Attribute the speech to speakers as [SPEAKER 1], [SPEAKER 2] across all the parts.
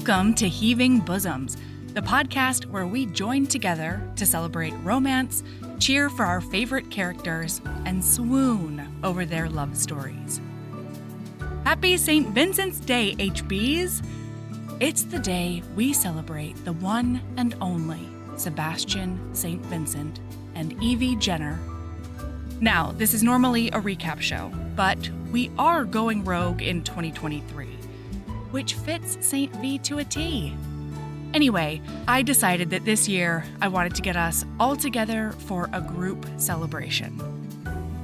[SPEAKER 1] Welcome to Heaving Bosoms, the podcast where we join together to celebrate romance, cheer for our favorite characters, and swoon over their love stories. Happy St. Vincent's Day, HBs! It's the day we celebrate the one and only Sebastian St. Vincent and Evie Jenner. Now, this is normally a recap show, but we are going rogue in 2023, which fits St. V to a T. Anyway, I decided that this year I wanted to get us all together for a group celebration.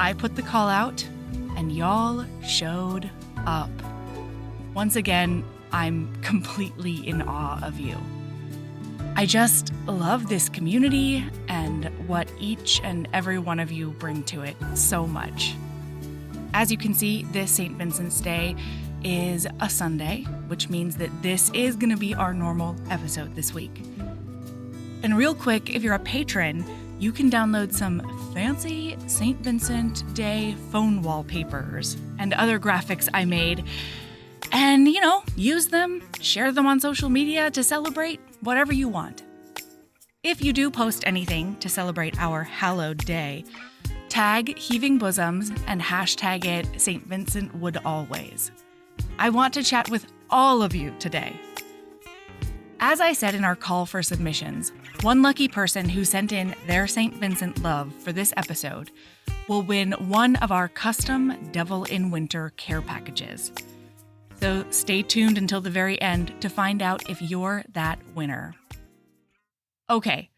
[SPEAKER 1] I put the call out, and y'all showed up. Once again, I'm completely in awe of you. I just love this community and what each and every one of you bring to it so much. As you can see, this St. Vincent's Day is a Sunday, which means that this is going to be our normal episode this week. And real quick, if you're a patron, you can download some fancy St. Vincent Day phone wallpapers and other graphics I made and, use them, share them on social media to celebrate whatever you want. If you do post anything to celebrate our hallowed day, tag Heaving Bosoms and hashtag it St. Vincent Would Always. I want to chat with all of you today. As I said in our call for submissions, one lucky person who sent in their St. Vincent love for this episode will win one of our custom Devil in Winter care packages. So stay tuned until the very end to find out if you're that winner. Okay,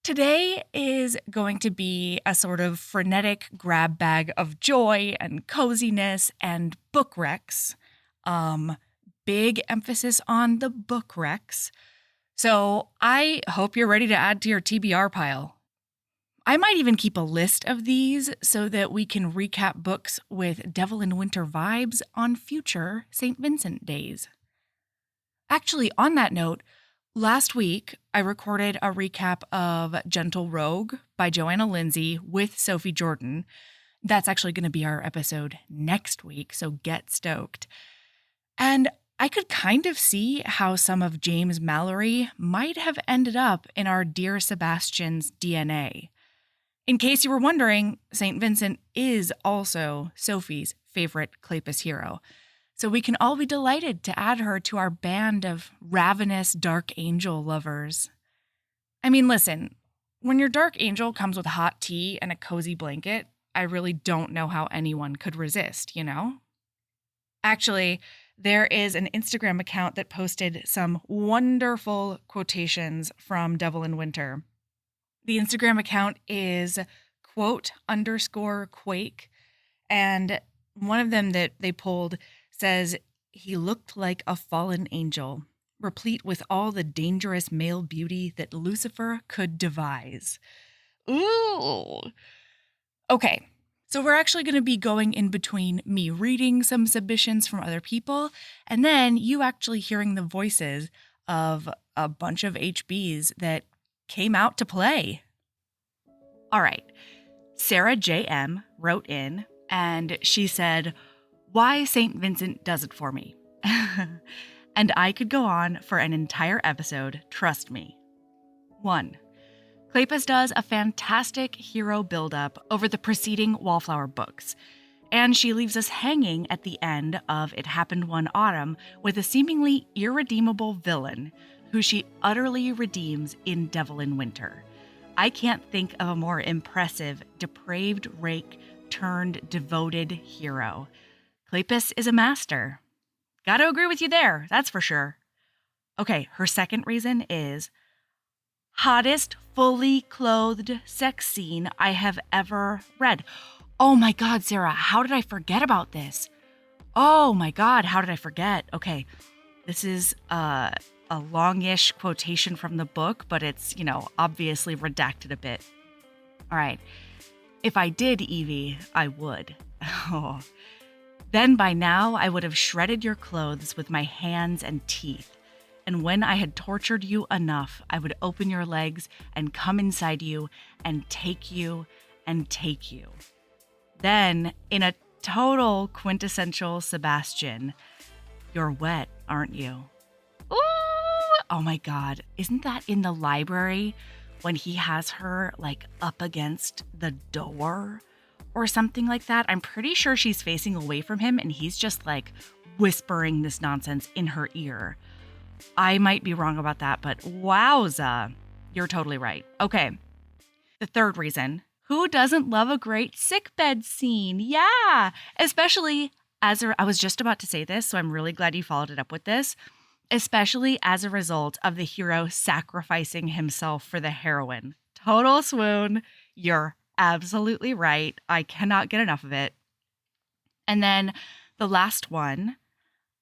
[SPEAKER 1] today is going to be a sort of frenetic grab bag of joy and coziness and book recs. Big emphasis on the book recs. So I hope you're ready to add to your TBR pile. I might even keep a list of these so that we can recap books with Devil in Winter vibes on future St. Vincent days. Actually, on that note, last week I recorded a recap of Gentle Rogue by Joanna Lindsay with Sophie Jordan. That's actually going to be our episode next week, so get stoked. And I could kind of see how some of James Mallory might have ended up in our Dear Sebastian's DNA. In case you were wondering, St. Vincent is also Sophie's favorite Kleypas hero, so we can all be delighted to add her to our band of ravenous dark angel lovers. I mean, listen, when your dark angel comes with hot tea and a cozy blanket, I really don't know how anyone could resist, Actually, there is an Instagram account that posted some wonderful quotations from Devil in Winter. The Instagram account is quote_quake, and one of them that they pulled says, "He looked like a fallen angel, replete with all the dangerous male beauty that Lucifer could devise." Ooh. Okay, so we're actually going to be going in between me reading some submissions from other people and then you actually hearing the voices of a bunch of HBs that came out to play. All right, Sarah J.M. wrote in and she said, "Why St. Vincent does it for me." And I could go on for an entire episode, trust me. 1. Kleypas does a fantastic hero build-up over the preceding Wallflower books, and she leaves us hanging at the end of It Happened One Autumn with a seemingly irredeemable villain who she utterly redeems in Devil in Winter. I can't think of a more impressive, depraved rake turned devoted hero. Kleypas is a master. Gotta agree with you there, that's for sure. Okay, her second reason is hottest fully clothed sex scene I have ever read. Oh my God, Sarah, how did I forget about this? Oh my God, how did I forget? Okay, this is a longish quotation from the book, but it's, obviously redacted a bit. All right. If I did, Evie, I would. Oh. Then by now I would have shredded your clothes with my hands and teeth. And when I had tortured you enough, I would open your legs and come inside you and take you and take you. Then, in a total quintessential Sebastian, you're wet, aren't you? Ooh! Oh my God. Isn't that in the library when he has her like up against the door or something like that? I'm pretty sure she's facing away from him and he's just like whispering this nonsense in her ear. I might be wrong about that, but wowza. You're totally right. Okay. The third reason. Who doesn't love a great sickbed scene? Yeah. Especially I was just about to say this, so I'm really glad you followed it up with this. Especially as a result of the hero sacrificing himself for the heroine. Total swoon. You're absolutely right. I cannot get enough of it. And then the last one.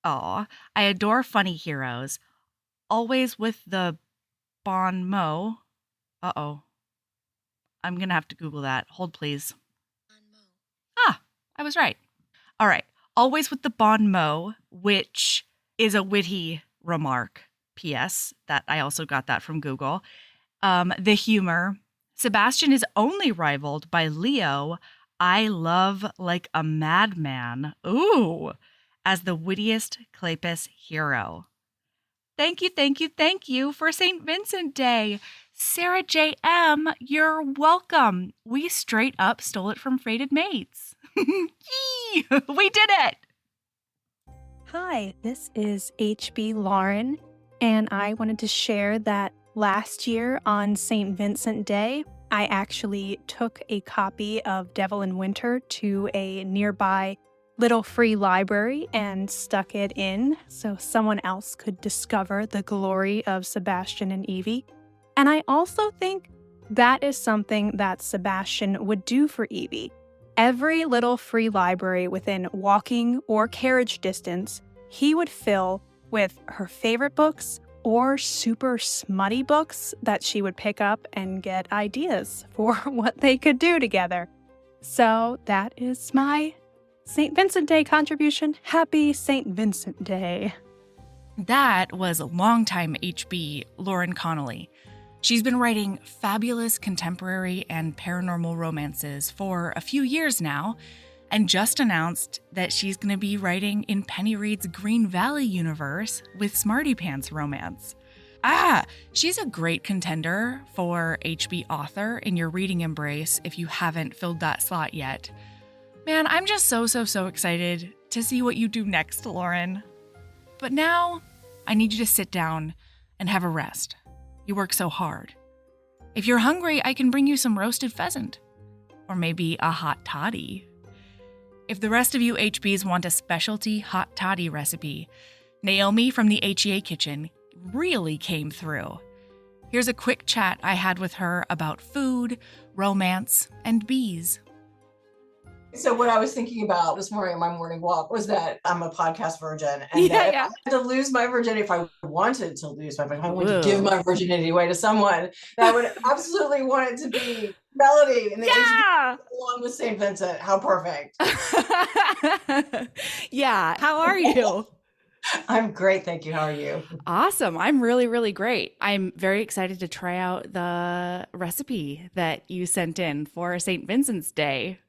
[SPEAKER 1] Oh, I adore funny heroes. Always with the bon mot. Uh-oh. I'm going to have to Google that. Hold, please. Ah, I was right. All right. Always with the bon mot, which is a witty remark. P.S. That I also got that from Google. The humor. Sebastian is only rivaled by Leo. I love like a madman. Ooh, as the wittiest Kleypas hero. Thank you for St. Vincent Day. Sarah J.M., you're welcome. We straight up stole it from Fated Mates. Yee! We did it!
[SPEAKER 2] Hi, this is HB Lauren, and I wanted to share that last year on St. Vincent Day, I actually took a copy of Devil in Winter to a nearby little free library and stuck it in so someone else could discover the glory of Sebastian and Evie. And I also think that is something that Sebastian would do for Evie. Every little free library within walking or carriage distance, he would fill with her favorite books or super smutty books that she would pick up and get ideas for what they could do together. So that is my St. Vincent Day contribution. Happy St. Vincent Day.
[SPEAKER 1] That was longtime HB Lauren Connolly. She's been writing fabulous contemporary and paranormal romances for a few years now, and just announced that she's going to be writing in Penny Reid's Green Valley universe with Smarty Pants romance. She's a great contender for HB author in your reading embrace if you haven't filled that slot yet. Man, I'm just so excited to see what you do next, Lauren. But now, I need you to sit down and have a rest. You work so hard. If you're hungry, I can bring you some roasted pheasant. Or maybe a hot toddy. If the rest of you HBs want a specialty hot toddy recipe, Naomi from the HEA Kitchen really came through. Here's a quick chat I had with her about food, romance, and bees.
[SPEAKER 3] So what I was thinking about this morning on my morning walk was that I'm a podcast virgin, and that if I had to lose my virginity, if I wanted to lose my virginity, if I wanted to give my virginity away to someone, that I would absolutely want it to be Melody and the HB along with St. Vincent. How perfect.
[SPEAKER 1] Yeah. How are you?
[SPEAKER 3] I'm great. Thank you. How are you?
[SPEAKER 1] Awesome. I'm really great. I'm very excited to try out the recipe that you sent in for St. Vincent's Day.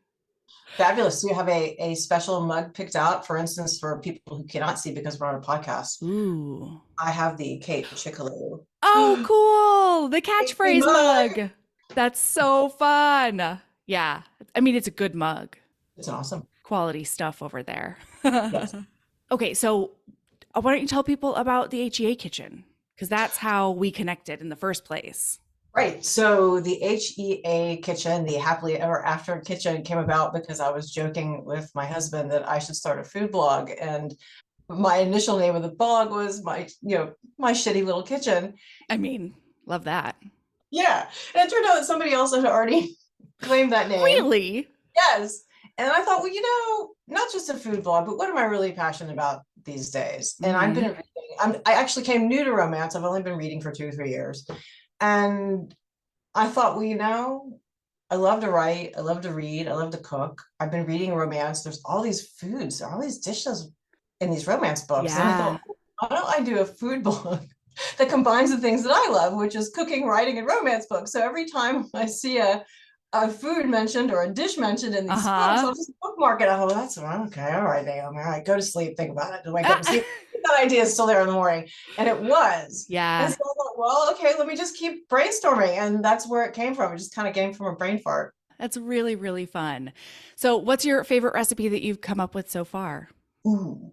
[SPEAKER 3] Fabulous. So you have a special mug picked out, for instance, for people who cannot see because we're on a podcast.
[SPEAKER 1] Ooh.
[SPEAKER 3] I have the Kate Chickaloo.
[SPEAKER 1] Oh, cool. The catchphrase mug. That's so fun. Yeah. I mean, it's a good mug.
[SPEAKER 3] It's awesome.
[SPEAKER 1] Quality stuff over there.
[SPEAKER 3] Yes.
[SPEAKER 1] Okay, so why don't you tell people about the HEA Kitchen? Because that's how we connected in the first place.
[SPEAKER 3] Right. So the HEA Kitchen, the Happily Ever After Kitchen, came about because I was joking with my husband that I should start a food blog. And my initial name of the blog was my shitty little kitchen.
[SPEAKER 1] I mean, love that.
[SPEAKER 3] Yeah. And it turned out that somebody else had already claimed that name.
[SPEAKER 1] Really?
[SPEAKER 3] Yes. And I thought, well, not just a food blog, but what am I really passionate about these days? And I've been reading. I actually came new to romance. I've only been reading for 2 or 3 years. And I thought, I love to write, I love to read, I love to cook. I've been reading romance. There's all these foods, all these dishes in these romance books. Yeah. And I thought, why don't I do a food blog that combines the things that I love, which is cooking, writing, and romance books. So every time I see a food mentioned or a dish mentioned in these books, I'll just bookmark it. Oh, that's okay. All right, Naomi. All right, go to sleep. Think about it. To wake up and see. that idea is still there in the morning. And it was.
[SPEAKER 1] Yeah.
[SPEAKER 3] And so I thought, well, okay, let me just keep brainstorming. And that's where it came from. It just kind of came from a brain fart.
[SPEAKER 1] That's really, really fun. So, what's your favorite recipe that you've come up with so far?
[SPEAKER 3] Ooh,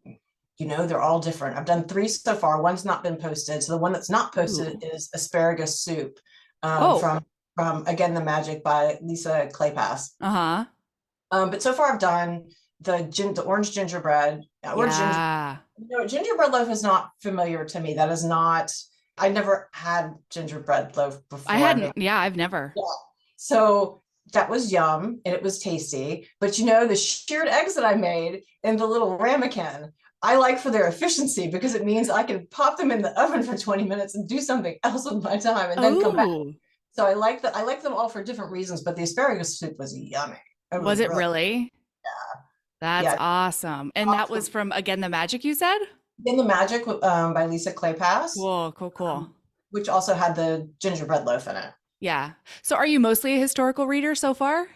[SPEAKER 3] they're all different. I've done 3 so far. One's not been posted. So the one that's not posted is asparagus soup from Again the Magic by Elisa Kleypas.
[SPEAKER 1] Uh-huh.
[SPEAKER 3] But so far I've done the orange gingerbread. Gingerbread loaf is not familiar to me. That is not, I never had gingerbread loaf before.
[SPEAKER 1] I hadn't. I've never.
[SPEAKER 3] Yeah. So that was yum and it was tasty. But the shirred eggs that I made in the little ramekin, I like for their efficiency because it means I can pop them in the oven for 20 minutes and do something else with my time and then come back. So I like that. I like them all for different reasons, but the asparagus soup was yummy.
[SPEAKER 1] Was it really?
[SPEAKER 3] Yeah.
[SPEAKER 1] That's awesome. And that was from Again the Magic, you said?
[SPEAKER 3] Again the Magic by Elisa Kleypas.
[SPEAKER 1] Cool.
[SPEAKER 3] Which also had the gingerbread loaf in it.
[SPEAKER 1] Yeah. So are you mostly a historical reader so far?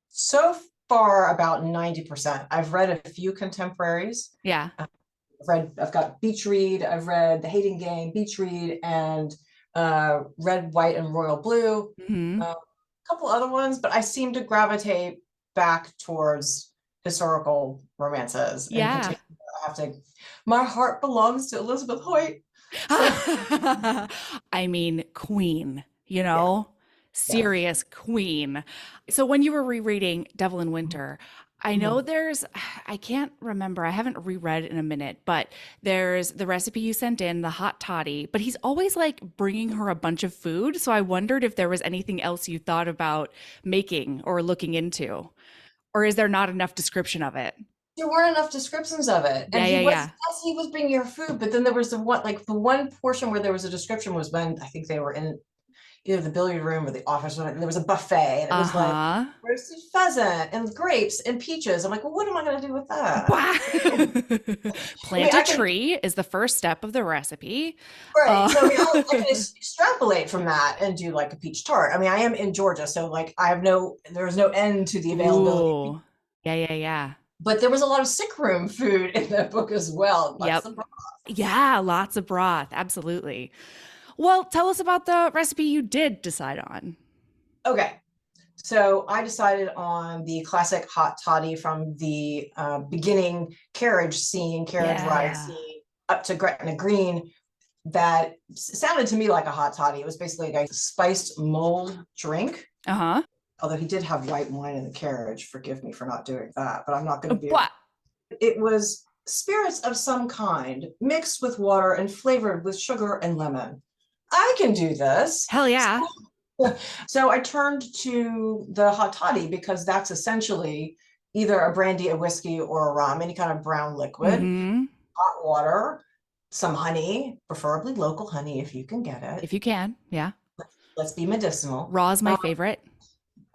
[SPEAKER 3] So far, about 90%. I've read a few contemporaries.
[SPEAKER 1] Yeah.
[SPEAKER 3] I've got Beach Read. I've read The Hating Game, Beach Read, and Red, White, and Royal Blue.
[SPEAKER 1] Mm-hmm.
[SPEAKER 3] A couple other ones, but I seem to gravitate back towards historical romances.
[SPEAKER 1] Yeah.
[SPEAKER 3] My heart belongs to Elizabeth Hoyt.
[SPEAKER 1] I mean, queen, serious queen. So when you were rereading Devil in Winter, I know I can't remember, I haven't reread in a minute, but there's the recipe you sent in, the hot toddy, but he's always like bringing her a bunch of food. So I wondered if there was anything else you thought about making or looking into, or is there not enough description of it?
[SPEAKER 3] There weren't enough descriptions of it. And he was bringing her food, but then there was the one portion where there was a description was when I think they were in either the billiard room or the office. There was a buffet and it was like roasted pheasant and grapes and peaches. I'm like, well, what am I going to do with that?
[SPEAKER 1] Plant a tree is the first step of the recipe.
[SPEAKER 3] Right. So I can extrapolate from that and do like a peach tart. I mean, I am in Georgia, so like there's no end to the availability.
[SPEAKER 1] Ooh. Yeah.
[SPEAKER 3] But there was a lot of sick room food in that book as well.
[SPEAKER 1] Lots of broth. Absolutely. Well, tell us about the recipe you did decide on.
[SPEAKER 3] Okay. So I decided on the classic hot toddy from the beginning carriage ride scene up to Gretna Green. That sounded to me like a hot toddy. It was basically like a spiced mulled drink.
[SPEAKER 1] Uh-huh.
[SPEAKER 3] Although he did have white wine in the carriage. Forgive me for not doing that, but I'm not going to be.
[SPEAKER 1] What?
[SPEAKER 3] It was spirits of some kind mixed with water and flavored with sugar and lemon. I can do this.
[SPEAKER 1] Hell yeah.
[SPEAKER 3] So I turned to the hot toddy because that's essentially either a brandy, a whiskey, or a rum, any kind of brown liquid, hot water, some honey, preferably local honey if you can get it.
[SPEAKER 1] If you can, yeah.
[SPEAKER 3] Let's be medicinal.
[SPEAKER 1] Raw is my favorite.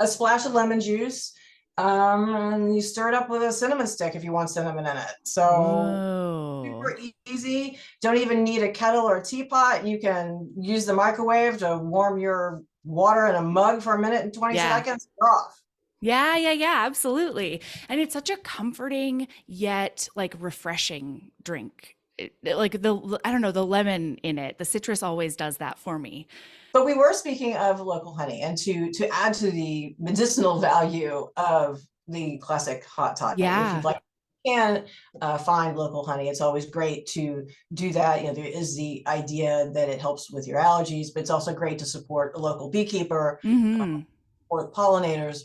[SPEAKER 3] A splash of lemon juice, and you stir it up with a cinnamon stick if you want cinnamon in it. So super easy. Don't even need a kettle or a teapot. You can use the microwave to warm your water in a mug for a minute and 20 seconds. You're off.
[SPEAKER 1] Yeah, absolutely. And it's such a comforting yet like refreshing drink. Like the lemon in it, the citrus always does that for me.
[SPEAKER 3] But we were speaking of local honey, and to add to the medicinal value of the classic hot toddy. If you'd like, you can find local honey. It's always great to do that. There is the idea that it helps with your allergies, but it's also great to support a local beekeeper or pollinators.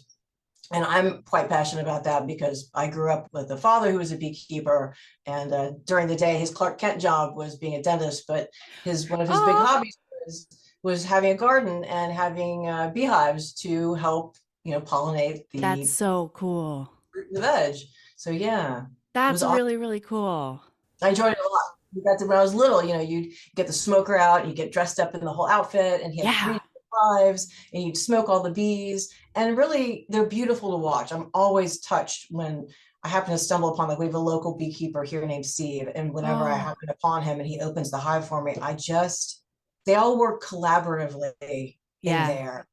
[SPEAKER 3] And I'm quite passionate about that because I grew up with a father who was a beekeeper, and during the day, his Clark Kent job was being a dentist, but one of his big hobbies was having a garden and having beehives to help, pollinate the.
[SPEAKER 1] That's so cool.
[SPEAKER 3] The veg. So yeah.
[SPEAKER 1] That's really, really cool.
[SPEAKER 3] I enjoyed it a lot. When I was little, you'd get the smoker out, you get dressed up in the whole outfit, and he had 3 hives, and you'd smoke all the bees. And really, they're beautiful to watch. I'm always touched when I happen to stumble upon, we have a local beekeeper here named Steve, and whenever I happen upon him and he opens the hive for me, they all work collaboratively in there.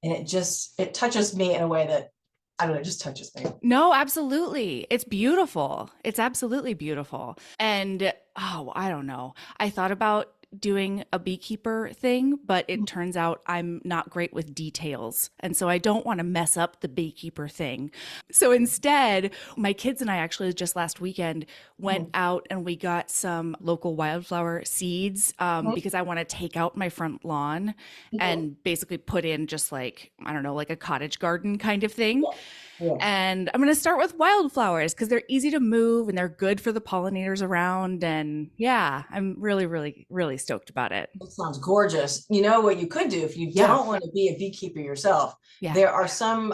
[SPEAKER 3] And it touches me in a way that I don't know, it just touches me.
[SPEAKER 1] No, absolutely. It's beautiful. It's absolutely beautiful. And I don't know. I thought about doing a beekeeper thing, but it turns out I'm not great with details. And so I don't want to mess up the beekeeper thing. So instead, my kids and I actually just last weekend went out and we got some local wildflower seeds because I want to take out my front lawn and basically put in just like, I don't know, like a cottage garden kind of thing.
[SPEAKER 3] Yeah.
[SPEAKER 1] And I'm going to start with wildflowers because they're easy to move and they're good for the pollinators around. And yeah, I'm really, really, really stoked about it.
[SPEAKER 3] That sounds gorgeous. You know what you could do if you don't want to be a beekeeper yourself?
[SPEAKER 1] Yeah.
[SPEAKER 3] There are some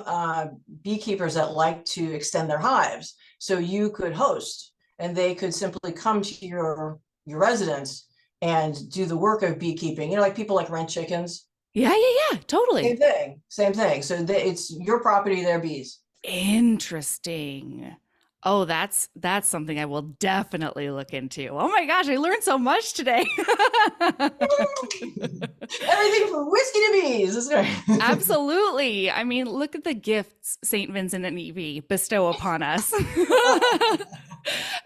[SPEAKER 3] beekeepers that like to extend their hives. So you could host and they could simply come to your residence and do the work of beekeeping. You know, like people like rent chickens.
[SPEAKER 1] Yeah, totally.
[SPEAKER 3] Same thing. So it's your property, their bees.
[SPEAKER 1] Interesting. Oh, that's something I will definitely look into. Oh my gosh, I learned so much today.
[SPEAKER 3] Everything from whiskey to bees. That's right.
[SPEAKER 1] Absolutely. I mean, look at the gifts St. Vincent and Evie bestow upon us.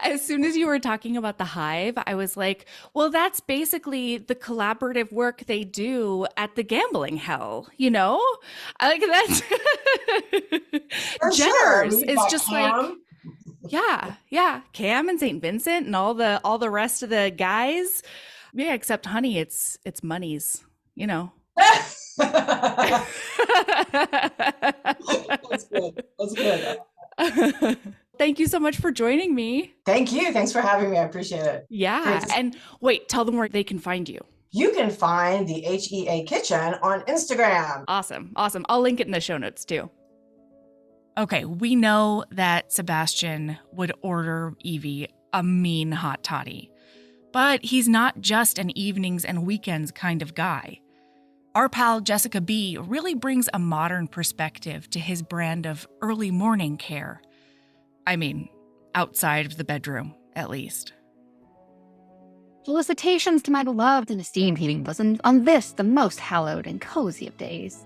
[SPEAKER 1] As soon as you were talking about the hive, I was like, well, that's basically the collaborative work they do at the gambling hell, you know? I like that. Jenners.
[SPEAKER 3] Sure. I mean,
[SPEAKER 1] it's just
[SPEAKER 3] Cam.
[SPEAKER 1] like, yeah. Cam and St. Vincent and all the rest of the guys. Yeah, except honey, it's money's, you know.
[SPEAKER 3] That's good. That's good.
[SPEAKER 1] Thank you so much for joining me.
[SPEAKER 3] Thank you. Thanks for having me. I appreciate it.
[SPEAKER 1] Yeah. And wait, tell them where they can find you.
[SPEAKER 3] You can find the HEA Kitchen on Instagram.
[SPEAKER 1] Awesome. I'll link it in the show notes too. Okay, we know that Sebastian would order Evie a mean hot toddy, but he's not just an evenings and weekends kind of guy. Our pal Jessica B really brings a modern perspective to his brand of early morning care. I mean, outside of the bedroom, at least.
[SPEAKER 4] Felicitations to my beloved and esteemed healing bosoms on this, the most hallowed and cozy of days.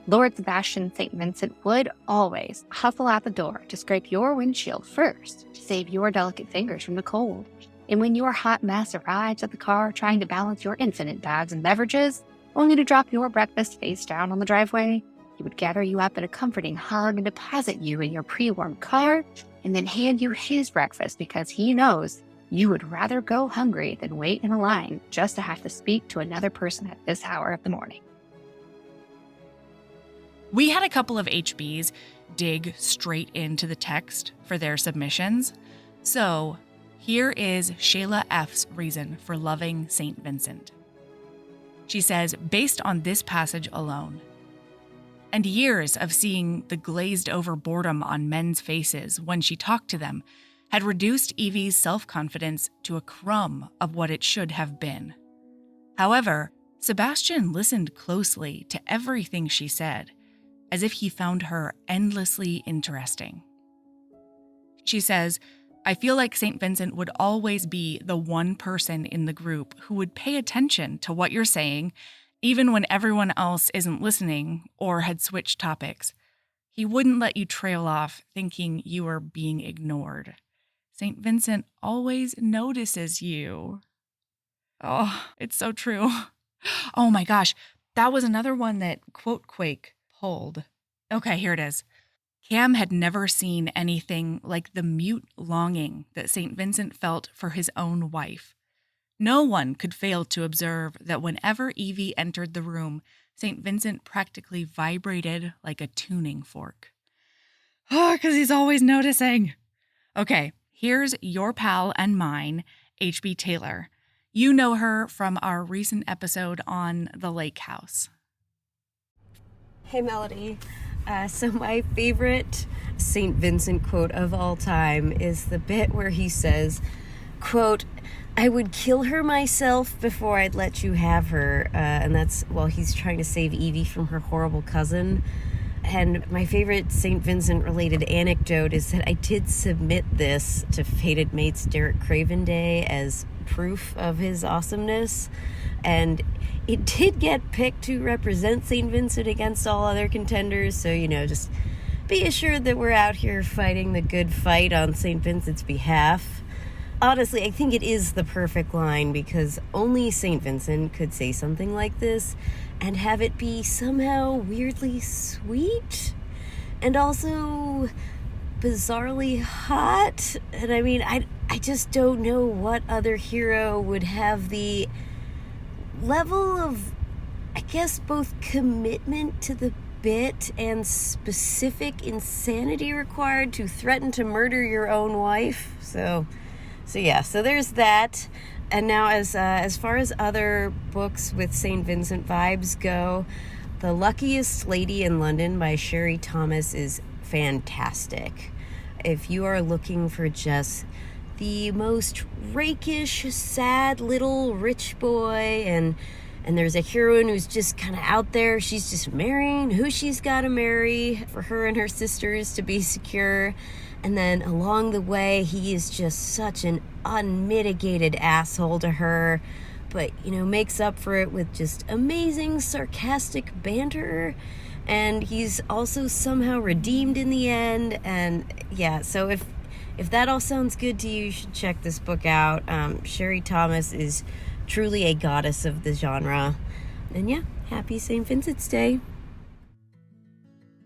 [SPEAKER 4] Lord Sebastian St. Vincent would always hustle out the door to scrape your windshield first to save your delicate fingers from the cold. And when your hot mess arrives at the car trying to balance your infinite bags and beverages, only to drop your breakfast face down on the driveway, he would gather you up in a comforting hug and deposit you in your pre-warmed car, and then hand you his breakfast because he knows you would rather go hungry than wait in a line just to have to speak to another person at this hour of the morning.
[SPEAKER 1] We had a couple of HBs dig straight into the text for their submissions. So here is Shayla F's reason for loving St. Vincent. She says, based on this passage alone, and years of seeing the glazed over boredom on men's faces when she talked to them had reduced Evie's self-confidence to a crumb of what it should have been. However, Sebastian listened closely to everything she said, as if he found her endlessly interesting. She says, I feel like St. Vincent would always be the one person in the group who would pay attention to what you're saying, even when everyone else isn't listening or had switched topics. He wouldn't let you trail off thinking you were being ignored. St. Vincent always notices you. Oh, it's so true. Oh my gosh, that was another one that Quote Quake pulled. Okay, here it is. Cam had never seen anything like the mute longing that St. Vincent felt for his own wife. No one could fail to observe that whenever Evie entered the room, St. Vincent practically vibrated like a tuning fork. Oh, because he's always noticing. Okay, here's your pal and mine, HB Taylor. You know her from our recent episode on the lake house.
[SPEAKER 5] Hey, Melody. So my favorite St. Vincent quote of all time is the bit where he says, quote, I would kill her myself before I'd let you have her. And that's while he's trying to save Evie from her horrible cousin. And my favorite St. Vincent related anecdote is that I did submit this to Fated Mates Derek Craven Day as proof of his awesomeness. And it did get picked to represent St. Vincent against all other contenders. So, just be assured that we're out here fighting the good fight on St. Vincent's behalf. Honestly, I think it is the perfect line because only St. Vincent could say something like this and have it be somehow weirdly sweet and also bizarrely hot. And I mean, I just don't know what other hero would have the level of, I guess, both commitment to the bit and specific insanity required to threaten to murder your own wife. So there's that. And now as far as other books with St. Vincent vibes go, The Luckiest Lady in London by Sherry Thomas is fantastic. If you are looking for just the most rakish, sad little rich boy, and there's a heroine who's just kind of out there, she's just marrying who she's got to marry for her and her sisters to be secure. And then along the way, he is just such an unmitigated asshole to her, but, makes up for it with just amazing sarcastic banter. And he's also somehow redeemed in the end. And yeah, so if that all sounds good to you, you should check this book out. Sherry Thomas is truly a goddess of the genre. And yeah, happy St. Vincent's Day.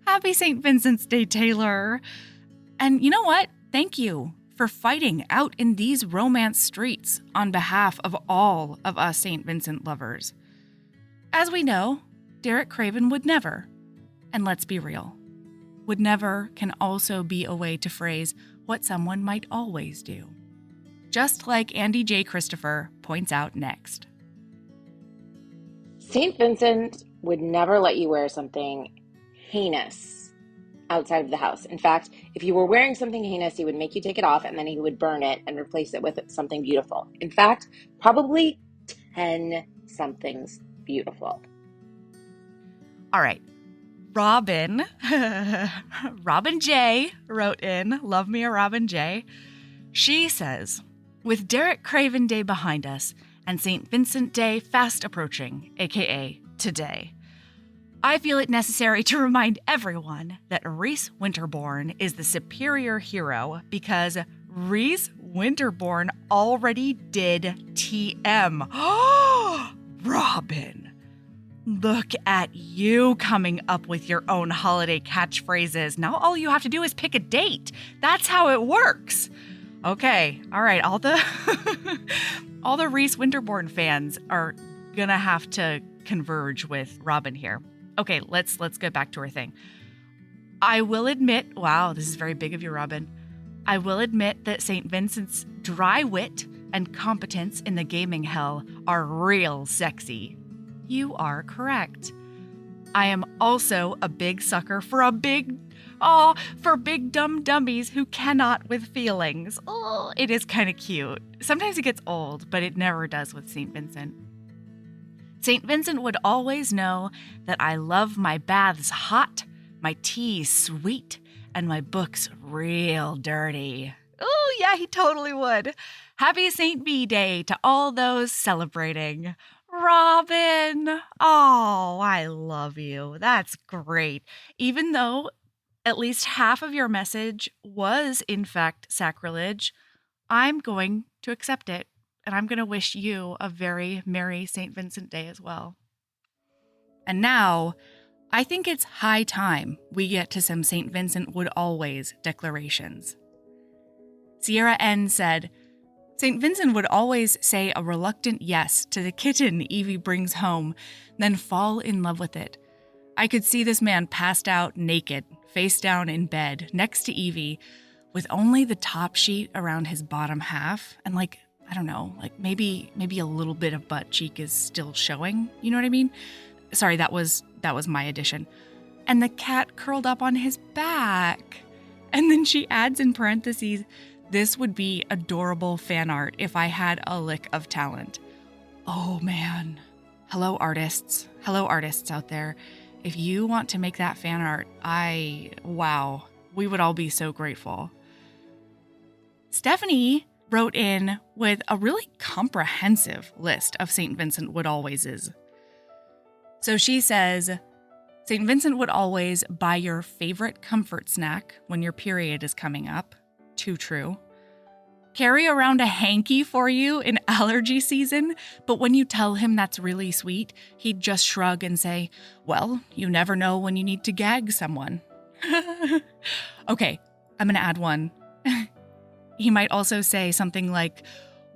[SPEAKER 1] Happy St. Vincent's Day, Taylor. And you know what? Thank you for fighting out in these romance streets on behalf of all of us St. Vincent lovers. As we know, Derek Craven would never, and let's be real, would never can also be a way to phrase what someone might always do. Just like Andy J. Christopher points out next.
[SPEAKER 6] St. Vincent would never let you wear something heinous outside of the house. In fact, if you were wearing something heinous, he would make you take it off and then he would burn it and replace it with something beautiful. In fact, probably 10 somethings beautiful.
[SPEAKER 1] All right. Robin J. wrote in, love me a Robin J. She says, with Derek Craven Day behind us and St. Vincent Day fast approaching, aka today, I feel it necessary to remind everyone that Rhys Winterbourne is the superior hero because Rhys Winterbourne already did TM. Robin, look at you coming up with your own holiday catchphrases. Now all you have to do is pick a date. That's how it works. Okay, all right, all the all the Rhys Winterbourne fans are gonna have to converge with Robin here. Okay, let's get back to our thing. I will admit, wow, this is very big of you, Robin. I will admit that St. Vincent's dry wit and competence in the gaming hell are real sexy. You are correct. I am also a big sucker for big dumb dummies who cannot with feelings. Oh, it is kind of cute. Sometimes it gets old, but it never does with St. Vincent. St. Vincent would always know that I love my baths hot, my tea sweet, and my books real dirty. Oh, yeah, he totally would. Happy St. V Day to all those celebrating. Robin, oh, I love you. That's great. Even though at least half of your message was, in fact, sacrilege, I'm going to accept it. And I'm going to wish you a very merry St. Vincent Day as well. And now, I think it's high time we get to some St. Vincent would always declarations. Sierra N said, St. Vincent would always say a reluctant yes to the kitten Evie brings home, then fall in love with it. I could see this man passed out naked, face down in bed, next to Evie, with only the top sheet around his bottom half, and I don't know, maybe a little bit of butt cheek is still showing. You know what I mean? Sorry, that was my addition. And the cat curled up on his back. And then she adds in parentheses, this would be adorable fan art if I had a lick of talent. Oh man. Hello artists out there. If you want to make that fan art, we would all be so grateful. Stephanie wrote in with a really comprehensive list of St. Vincent would alwayses. So she says, St. Vincent would always buy your favorite comfort snack when your period is coming up. Too true. Carry around a hanky for you in allergy season, but when you tell him that's really sweet, he'd just shrug and say, well, you never know when you need to gag someone. Okay, I'm gonna add one. He might also say something like,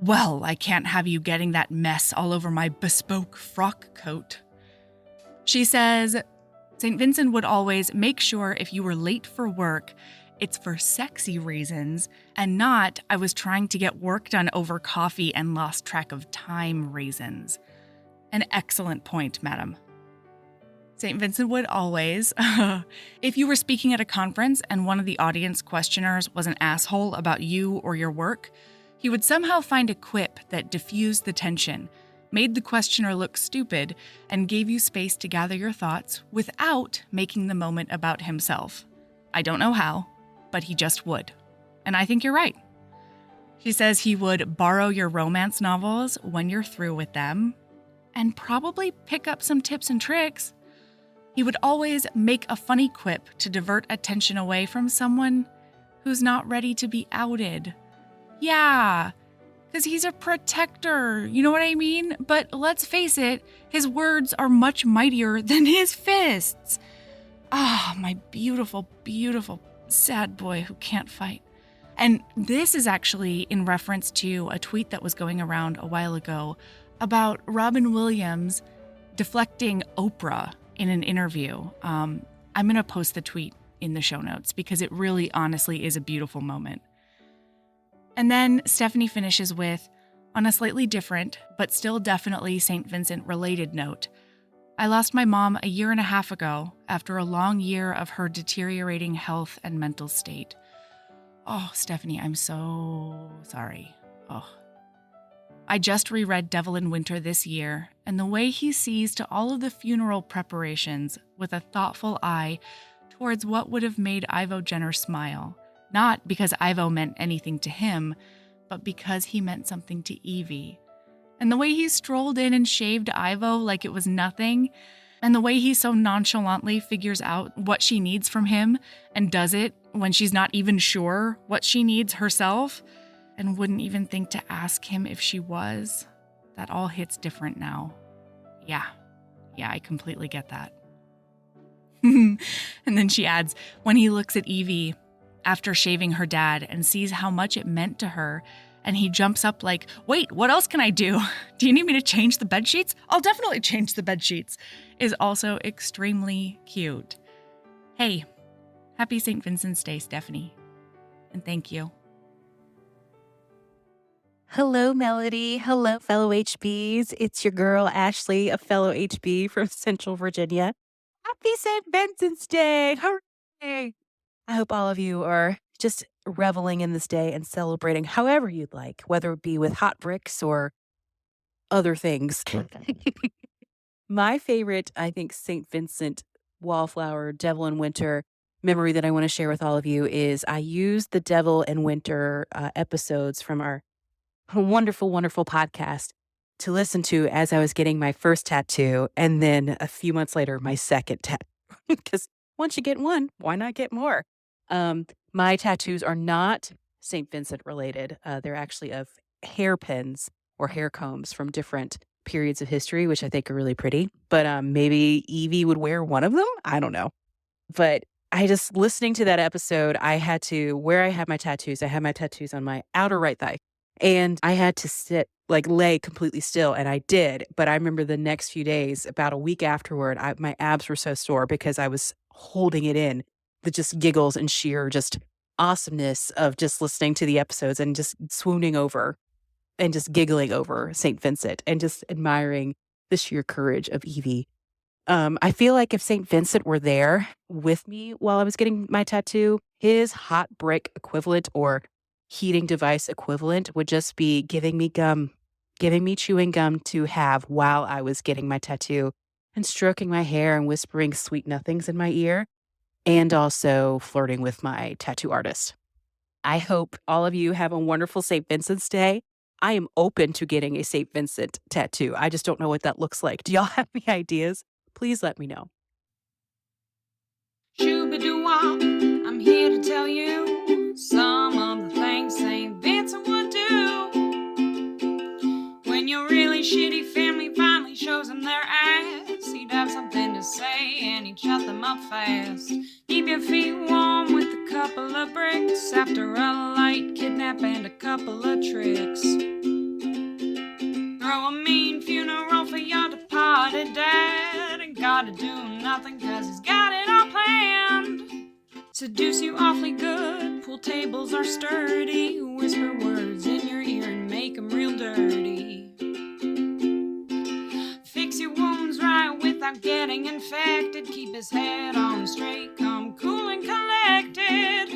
[SPEAKER 1] well, I can't have you getting that mess all over my bespoke frock coat. She says, St. Vincent would always make sure if you were late for work, it's for sexy reasons and not I was trying to get work done over coffee and lost track of time reasons. An excellent point, madam. St. Vincent would always, if you were speaking at a conference and one of the audience questioners was an asshole about you or your work, he would somehow find a quip that diffused the tension, made the questioner look stupid, and gave you space to gather your thoughts without making the moment about himself. I don't know how, but he just would. And I think you're right. She says he would borrow your romance novels when you're through with them and probably pick up some tips and tricks. He would always make a funny quip to divert attention away from someone who's not ready to be outed. Yeah, because he's a protector, you know what I mean? But let's face it, his words are much mightier than his fists. Ah, my beautiful, beautiful, sad boy who can't fight. And this is actually in reference to a tweet that was going around a while ago about Robin Williams deflecting Oprah in an interview. I'm going to post the tweet in the show notes because it really honestly is a beautiful moment. And then Stephanie finishes with, on a slightly different, but still definitely St. Vincent related note, I lost my mom a year and a half ago after a long year of her deteriorating health and mental state. Oh, Stephanie, I'm so sorry. Oh. I just reread Devil in Winter this year, and the way he sees to all of the funeral preparations with a thoughtful eye towards what would have made Ivo Jenner smile, not because Ivo meant anything to him, but because he meant something to Evie. And the way he strolled in and shaved Ivo like it was nothing, and the way he so nonchalantly figures out what she needs from him and does it when she's not even sure what she needs herself and wouldn't even think to ask him if she was, that all hits different now. Yeah, I completely get that. And then she adds, when he looks at Evie after shaving her dad and sees how much it meant to her, and he jumps up like, wait, what else can I do? Do you need me to change the bedsheets? I'll definitely change the bedsheets, is also extremely cute. Hey, happy St. Vincent's Day, Stephanie. And thank you.
[SPEAKER 7] Hello, Melody. Hello, fellow HBs. It's your girl, Ashley, a fellow HB from Central Virginia. Happy St. Vincent's Day. Hooray. I hope all of you are just reveling in this day and celebrating however you'd like, whether it be with hot bricks or other things. My favorite, I think, St. Vincent Wallflower Devil in Winter memory that I want to share with all of you is I used the Devil in Winter episodes from our wonderful, wonderful podcast to listen to as I was getting my first tattoo, and then a few months later, my second tattoo. Because once you get one, why not get more? My tattoos are not St. Vincent related. They're actually of hairpins or hair combs from different periods of history, which I think are really pretty. But maybe Evie would wear one of them. I don't know. But I just, listening to that episode, I had to, where I have my tattoos, I have my tattoos on my outer right thigh. And I had to lay completely still. And I did. But I remember the next few days, about a week afterward, my abs were so sore because I was holding it in. The just giggles and sheer just awesomeness of just listening to the episodes and just swooning over and just giggling over St. Vincent and just admiring the sheer courage of Evie. I feel like if St. Vincent were there with me while I was getting my tattoo, his hot brick equivalent or heating device equivalent would just be giving me chewing gum to have while I was getting my tattoo and stroking my hair and whispering sweet nothings in my ear. And also flirting with my tattoo artist. I hope all of you have a wonderful St. Vincent's Day. I am open to getting a St. Vincent tattoo. I just don't know what that looks like. Do y'all have any ideas? Please let me know.
[SPEAKER 8] I'm here to tell you some of the things St. Vincent would do. When your really shitty family finally shows him their ass, he'd have something to say and he'd shut them up fast. Keep your feet warm with a couple of bricks after a light kidnap and a couple of tricks. Throw a mean funeral for your departed dad, and gotta do nothing cause he's got it all planned. Seduce you awfully good, pool tables are sturdy, whisper words in your ear and make them real dirty. Fix your wounds right without getting infected, keep his head on straight, come cool and collected.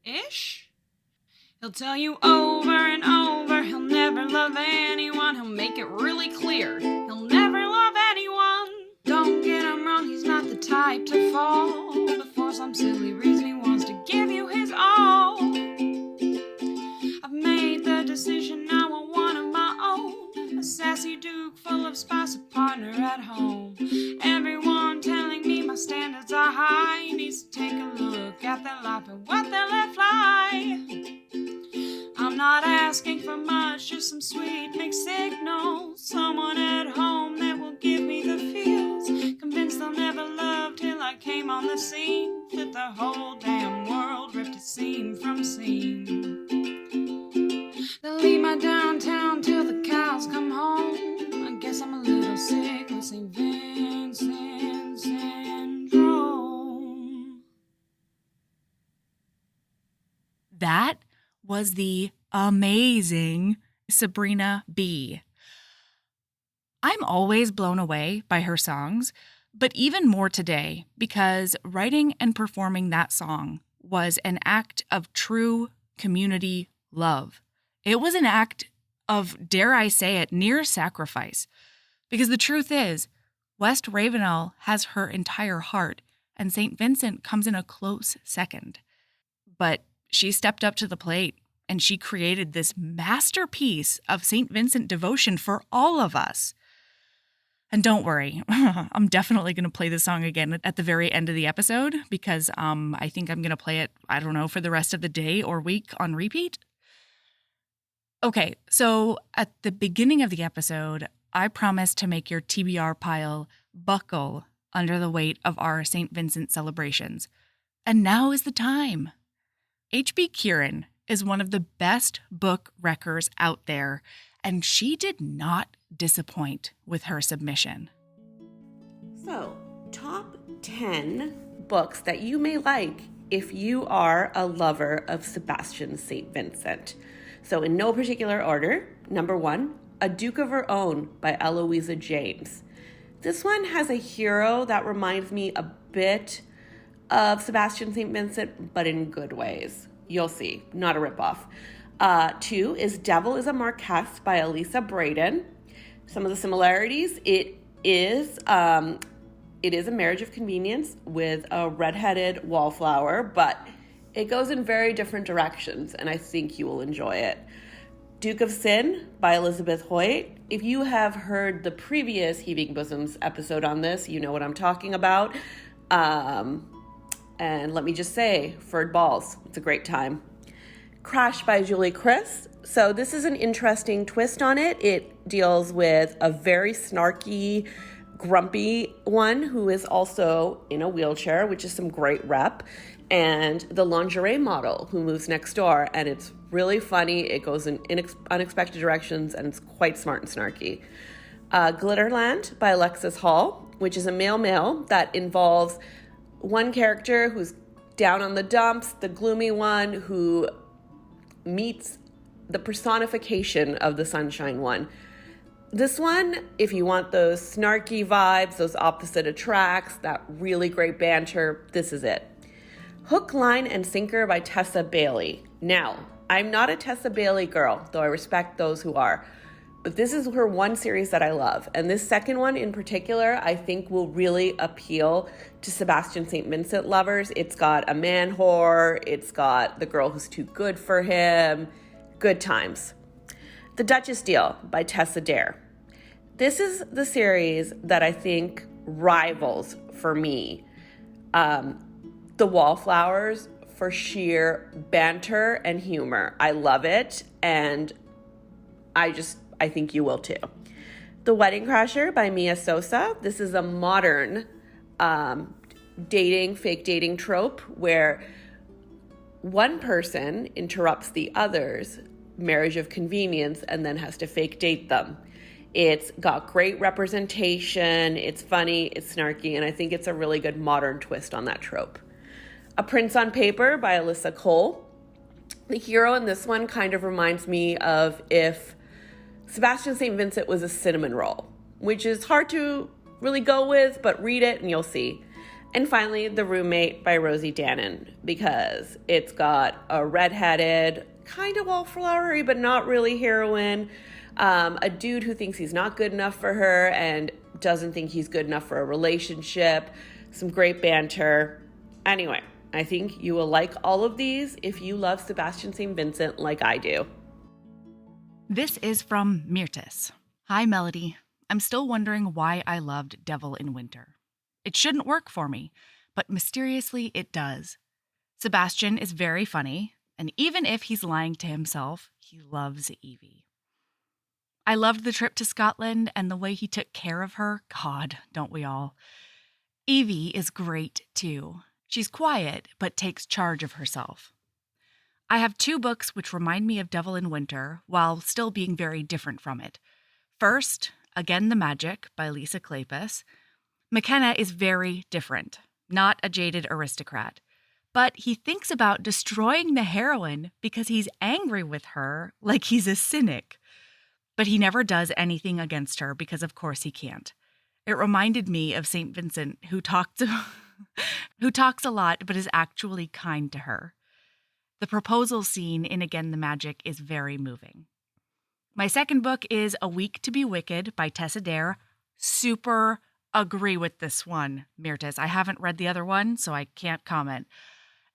[SPEAKER 8] Ish? He'll tell you over and over he'll never love anyone, he'll make it really clear he'll never love anyone. Don't get him wrong, he's not the type to fall, but for some silly reason he wants to give you his all. I've made the decision, I want one of my own, a sassy duke full of spice, a partner at home. Everyone telling me my standards are high, needs to take a look at their life and what they let fly. I'm not asking for much, just some sweet mixed signals, someone at home that will give me the feels. Convinced they'll never love till I came on the scene, flipped the whole damn world, ripped it seam from seam. They'll leave my downtown till the cows come home. I guess I'm a little sick with St. Vincent syndrome.
[SPEAKER 1] That was the amazing Sabrina B. I'm always blown away by her songs, but even more today because writing and performing that song was an act of true community love. It was an act of, dare I say it, near sacrifice. Because the truth is, West Ravenel has her entire heart, and St. Vincent comes in a close second. But she stepped up to the plate, and she created this masterpiece of St. Vincent devotion for all of us. And don't worry, I'm definitely going to play the song again at the very end of the episode because I think I'm going to play it, I don't know, for the rest of the day or week on repeat. Okay, so at the beginning of the episode, I promised to make your TBR pile buckle under the weight of our St. Vincent celebrations. And now is the time. H.B. Kieran is one of the best book wreckers out there, and she did not disappoint with her submission.
[SPEAKER 9] So, top 10 books that you may like if you are a lover of Sebastian St. Vincent. So, in no particular order, number 1, A Duke of Her Own by Eloisa James. This one has a hero that reminds me a bit of Sebastian St. Vincent, but in good ways. You'll see, not a ripoff. 2 is Devil is a Marquess by Elisa Braden. Some of the similarities, it is a marriage of convenience with a redheaded wallflower, but it goes in very different directions, and I think you will enjoy it. Duke of Sin by Elizabeth Hoyt. If you have heard the previous Heaving Bosoms episode on this, you know what I'm talking about. And let me just say, Furred Balls, it's a great time. Crash by Julie Kriss. So this is an interesting twist on it. It deals with a very snarky, grumpy one who is also in a wheelchair, which is some great rep, and the lingerie model who moves next door. And it's really funny. It goes in unexpected directions, and it's quite smart and snarky. Glitterland by Alexis Hall, which is a male that involves one character who's down on the dumps, the gloomy one who meets the personification of the sunshine one. This one, if you want those snarky vibes, those opposite attracts, that really great banter, this is it. Hook, Line, and Sinker by Tessa Bailey. Now, I'm not a Tessa Bailey girl, though I respect those who are. But this is her one series that I love. And this second one in particular, I think will really appeal to Sebastian St. Vincent lovers. It's got a man whore. It's got the girl who's too good for him. Good times. The Duchess Deal by Tessa Dare. This is the series that I think rivals for me the Wallflowers for sheer banter and humor. I love it, and I think you will too. The Wedding Crasher by Mia Sosa. This is a modern fake dating trope where one person interrupts the other's marriage of convenience and then has to fake date them. It's got great representation, it's funny, it's snarky, and I think it's a really good modern twist on that trope. A Prince on Paper by Alyssa Cole. The hero in this one kind of reminds me of if Sebastian St. Vincent was a cinnamon roll, which is hard to really go with, but read it and you'll see. And finally, The Roommate by Rosie Danan, because it's got a redheaded, kind of wallflowery, but not really heroine, a dude who thinks he's not good enough for her and doesn't think he's good enough for a relationship, some great banter. Anyway, I think you will like all of these if you love Sebastian St. Vincent like I do.
[SPEAKER 1] This is from Mirtis. Hi, Melody. I'm still wondering why I loved Devil in Winter. It shouldn't work for me, but mysteriously it does. Sebastian is very funny, and even if he's lying to himself, he loves Evie. I loved the trip to Scotland and the way he took care of her. God, don't we all? Evie is great, too. She's quiet, but takes charge of herself. I have 2 books which remind me of Devil in Winter, while still being very different from it. First, Again the Magic by Elisa Kleypas. McKenna is very different, not a jaded aristocrat. But he thinks about destroying the heroine because he's angry with her like he's a cynic. But he never does anything against her because of course he can't. It reminded me of St. Vincent, who talks a lot but is actually kind to her. The proposal scene in Again the Magic is very moving. My second book is A Week to be Wicked by Tessa Dare. Super agree with this one, Mirtis. I haven't read the other one, so I can't comment.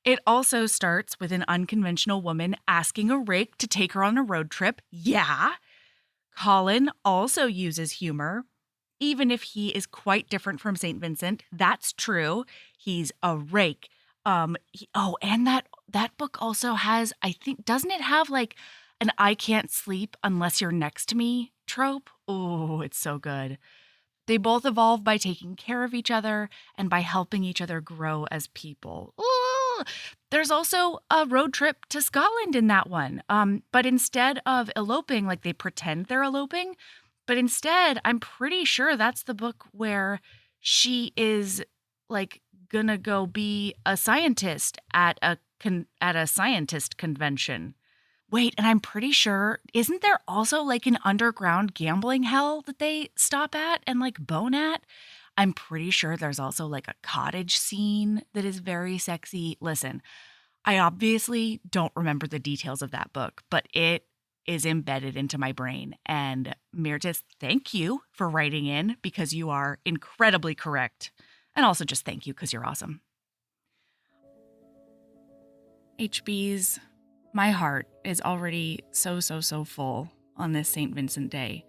[SPEAKER 1] It also starts with an unconventional woman asking a rake to take her on a road trip. Yeah. Colin also uses humor, even if he is quite different from St. Vincent. That's true. He's a rake. And that book also has, I think, doesn't it have like an I can't sleep unless you're next to me trope? Oh, it's so good. They both evolve by taking care of each other and by helping each other grow as people. Ooh. There's also a road trip to Scotland in that one. But instead of eloping, like they pretend they're eloping, but instead, I'm pretty sure that's the book where she is like gonna go be a scientist at a scientist convention. Wait, and I'm pretty sure, isn't there also like an underground gambling hell that they stop at and like bone at? I'm pretty sure there's also like a cottage scene that is very sexy. Listen, I obviously don't remember the details of that book, but it is embedded into my brain. And Mirtis, thank you for writing in because you are incredibly correct. And also just thank you because you're awesome. HBs. My heart is already so full on this St. Vincent Day.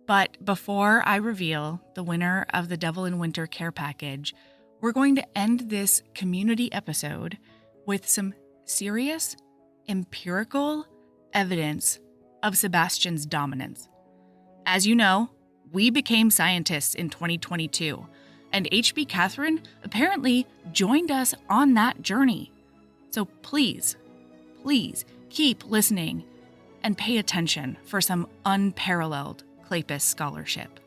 [SPEAKER 1] But before I reveal the winner of the Devil in Winter care package, we're going to end this community episode with some serious, empirical evidence of Sebastian's dominance. As you know, we became scientists in 2022, and HB Catherine apparently joined us on that journey. So please keep listening and pay attention for some unparalleled Kleypas scholarship.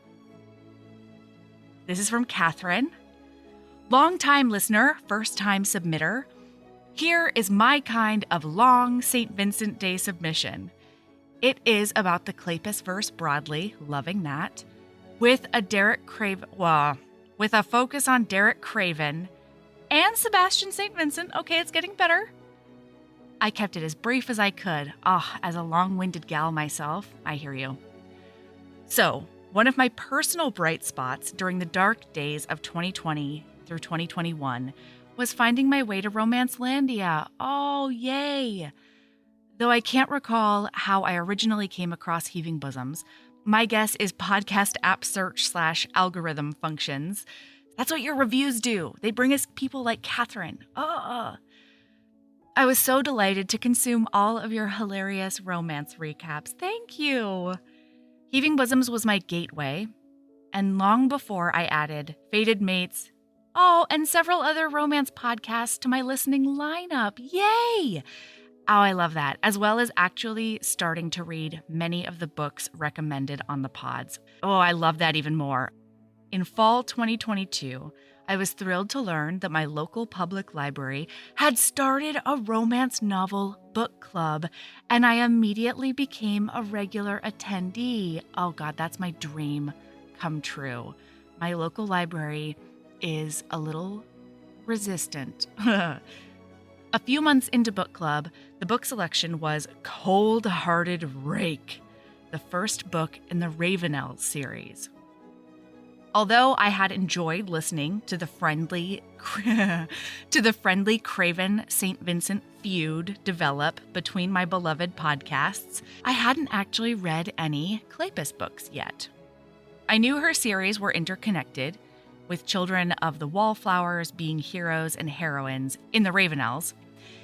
[SPEAKER 1] This is from Catherine. Long-time listener, first-time submitter. Here is my kind of long St. Vincent Day submission. It is about the Kleypas verse broadly, loving that, with a focus on Derek Craven and Sebastian St. Vincent. Okay, it's getting better. I kept it as brief as I could. As a long-winded gal myself, I hear you. So, one of my personal bright spots during the dark days of 2020 through 2021 was finding my way to Romancelandia. Oh, yay! Though I can't recall how I originally came across Heaving Bosoms, my guess is podcast app search / algorithm functions That's what your reviews do. They bring us people like Catherine. I was so delighted to consume all of your hilarious romance recaps. Thank you. Heaving Bosoms was my gateway, and long before I added Fated Mates, and several other romance podcasts to my listening lineup. Yay! Oh, I love that, as well as actually starting to read many of the books recommended on the pods. Oh, I love that even more. In fall 2022, I was thrilled to learn that my local public library had started a romance novel book club, and I immediately became a regular attendee. Oh God, that's my dream come true. My local library is a little resistant. A few months into book club, the book selection was Cold-Hearted Rake, the first book in the Ravenel series. Although I had enjoyed listening to the friendly Craven St. Vincent feud develop between my beloved podcasts, I hadn't actually read any Kleypas books yet. I knew her series were interconnected, with children of the Wallflowers being heroes and heroines in the Ravenels,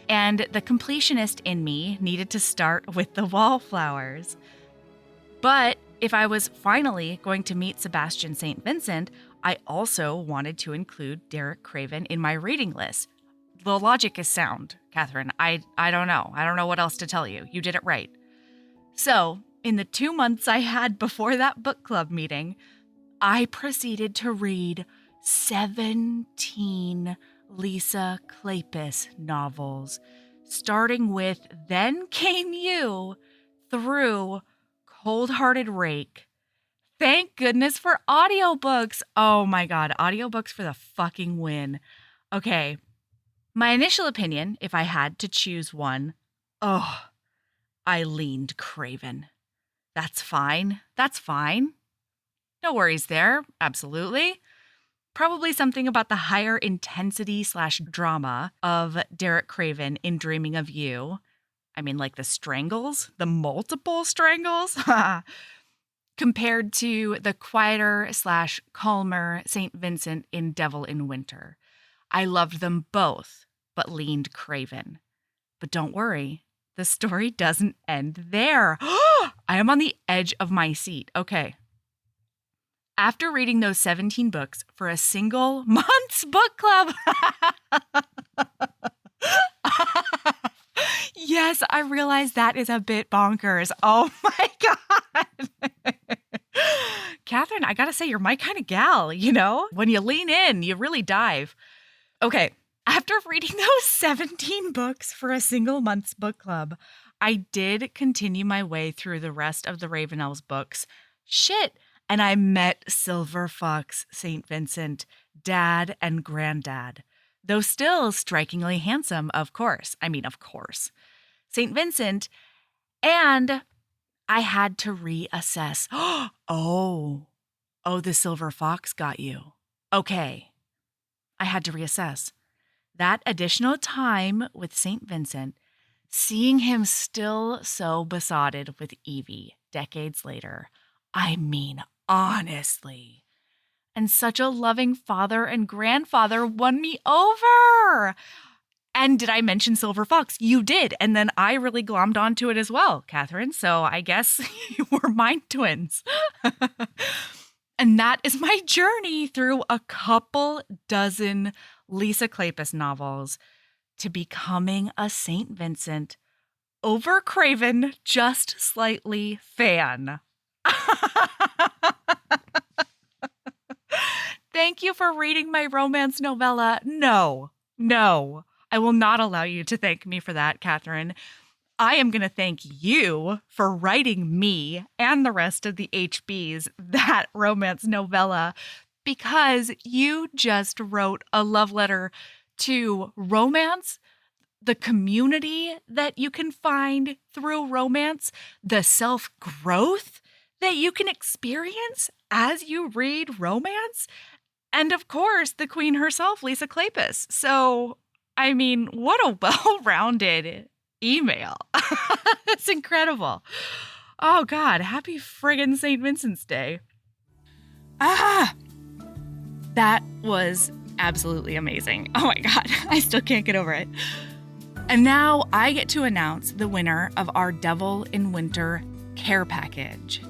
[SPEAKER 1] and the completionist in me needed to start with the Wallflowers. But if I was finally going to meet Sebastian St. Vincent, I also wanted to include Derek Craven in my reading list. The logic is sound, Catherine. I don't know. I don't know what else to tell you. You did it right. So, in the 2 months I had before that book club meeting, I proceeded to read 17 Lisa Kleypas novels, starting with Then Came You through Cold-Hearted Rake. Thank goodness for audiobooks. Oh my God, audiobooks for the fucking win. Okay, my initial opinion, if I had to choose one, I leaned Craven. That's fine. No worries there. Absolutely. Probably something about the higher intensity / drama of Derek Craven in Dreaming of You. I mean, like the strangles, the multiple strangles, compared to the quieter / calmer St. Vincent in Devil in Winter. I loved them both, but leaned Craven. But don't worry, the story doesn't end there. I am on the edge of my seat. Okay. After reading those 17 books for a single month's book club. Yes, I realize that is a bit bonkers. Oh my God. Catherine, I gotta say, you're my kind of gal, you know? When you lean in, you really dive. Okay, after reading those 17 books for a single month's book club, I did continue my way through the rest of the Ravenels books. And I met Silver Fox St. Vincent, dad and granddad. Though still strikingly handsome, of course. St. Vincent, and I had to reassess. Oh, the Silver Fox got you. Okay. I had to reassess. That additional time with St. Vincent, seeing him still so besotted with Evie decades later, I mean, honestly. And such a loving father and grandfather won me over. And did I mention Silver Fox? You did. And then I really glommed onto it as well, Catherine. So I guess you were mind twins. And that is my journey through a couple dozen Lisa Kleypas novels to becoming a St. Vincent over Craven, just slightly fan. Thank you for reading my romance novella. No, I will not allow you to thank me for that, Catherine. I am going to thank you for writing me and the rest of the HBs that romance novella, because you just wrote a love letter to romance, the community that you can find through romance, the self-growth that you can experience as you read romance, and of course, the queen herself, Lisa Kleypas. So, I mean, what a well-rounded email. That's incredible. Oh God, happy friggin' St. Vincent's Day. That was absolutely amazing. Oh my God, I still can't get over it. And now I get to announce the winner of our Devil in Winter care package.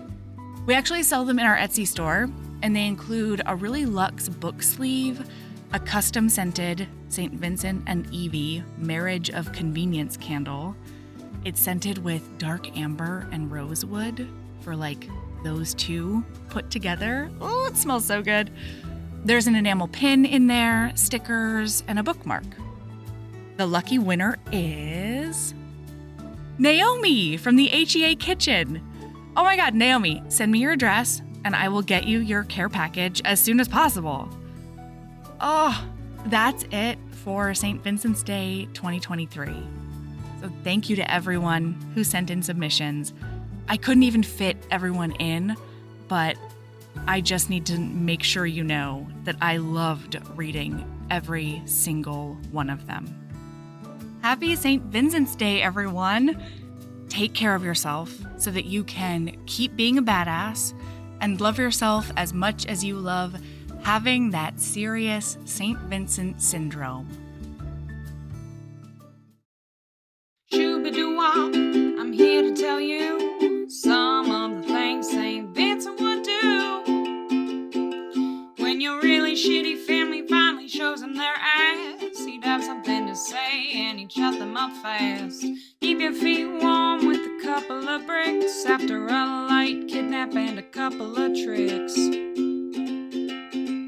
[SPEAKER 1] We actually sell them in our Etsy store, and they include a really luxe book sleeve, a custom scented St. Vincent and Evie Marriage of Convenience candle. It's scented with dark amber and rosewood for like those two put together. Oh, it smells so good. There's an enamel pin in there, stickers, and a bookmark. The lucky winner is Naomi from the HEA Kitchen. Oh my God, Naomi, send me your address and I will get you your care package as soon as possible. Oh, that's it for St. Vincent's Day 2023. So thank you to everyone who sent in submissions. I couldn't even fit everyone in, but I just need to make sure you know that I loved reading every single one of them. Happy St. Vincent's Day, everyone. Take care of yourself so that you can keep being a badass and love yourself as much as you love having that serious St. Vincent syndrome.
[SPEAKER 8] Shoo-ba-doo-wop, I'm here to tell you some of the things St. Vincent would do. When your really shitty family finally shows him their ass, he'd have something to say and he'd shut them up fast. Keep your feet warm with a couple of bricks after a light kidnap and a couple of tricks.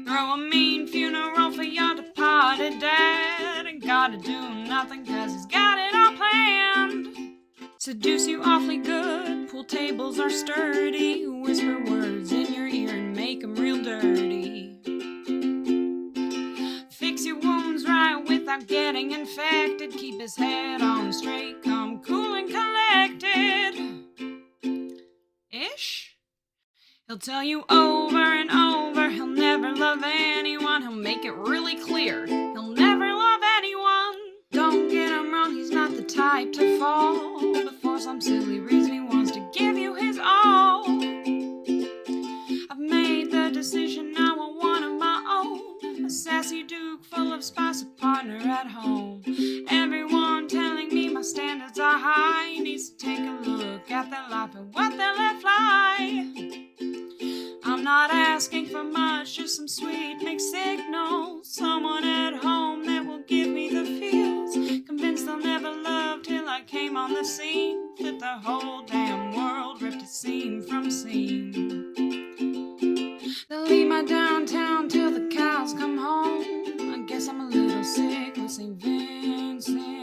[SPEAKER 8] Throw a mean funeral for your departed dad and gotta do nothing cause he's got it all planned. Seduce you awfully good, pool tables are sturdy, whisper words in your ear and make them real dirty. Fix your wounds right without getting infected, keep his head on straight, come cool and collected. Ish? He'll tell you over and over he'll never love anyone, he'll make it really clear he'll never love anyone. Don't get him wrong, he's not the type to fall, but for some silly reason he wants to give you his all. I've made the decision, I want one of my own, a sassy duke full of spice, a partner at home. Everyone telling me my standards are high, needs to take a look at their life and what they let fly. I'm not asking for much, just some sweet mixed signals, someone at home that will give me the feels, convinced they'll never love till I came on the scene, flipped the whole damn world, ripped it seam from seam. They'll leave my downtown till the cows come home, I guess I'm a little sick with St. Vincent.